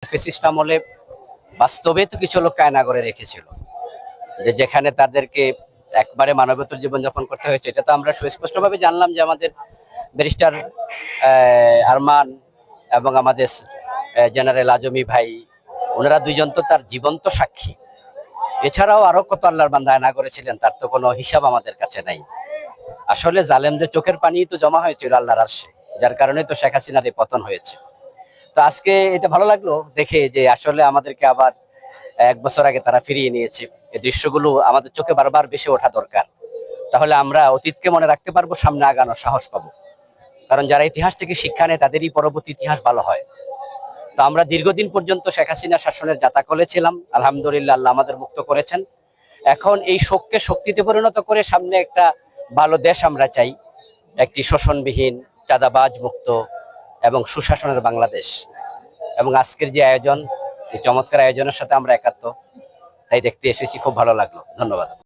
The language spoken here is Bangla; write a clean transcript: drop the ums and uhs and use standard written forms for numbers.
ফ্যাসিস্ট আমলে বাস্তবে তো কিছু লোক কায়না করে রেখেছিল, যে যেখানে তাদেরকে একবারে মানবতর জীবনযাপন করতে হয়েছে। এটা তো আমরা সুস্পষ্টভাবে জানলাম যে আমাদের ব্যারিস্টার আরমান এবং আমাদের জেনারেল আজমি ভাই, ওনারা দুইজন তো তার জীবন্ত সাক্ষী। এছাড়াও আরো কত আল্লাহর বান্দা আয়না করেছিলেন, তার তো কোনো হিসাব আমাদের কাছে নাই। আসলে জালেমদের চোখের পানি তো জমা হয়েছিল আল্লাহর আরশে, যার কারণে তো শেখ হাসিনার এই পতন হয়েছে। তো আজকে এটা ভালো লাগলো দেখে যে আসলে আমাদেরকে আবার 1 বছর আগে তারা ফিরিয়ে নিয়েছে। এই দৃশ্যগুলো আমাদের চোখে বারবার ভেসে ওঠা দরকার। তাহলে আমরা অতীতকে মনে রাখতে পারবো, সামনে আগানোর সাহস পাবো। কারণ যারা ইতিহাস থেকে শিক্ষা নেয় তাদেরই পরবর্তী ইতিহাস ভালো হয়। তো আমরা দীর্ঘদিন পর্যন্ত শেখ হাসিনা শাসনের যাতাকলে ছিলাম, আলহামদুলিল্লাহ আল্লাহ আমাদের মুক্ত করেছেন। এখন এই শোককে শক্তিতে পরিণত করে সামনে একটা ভালো দেশ আমরা চাই, একটি শোষণবিহীন, চাঁদাবাজ মুক্ত এবং সুশাসনের বাংলাদেশ। এবং আজকের যে আয়োজন, এই চমৎকার আয়োজনের সাথে আমরা একাত্ম, তাই দেখতে এসেছি, খুব ভালো লাগলো। ধন্যবাদ।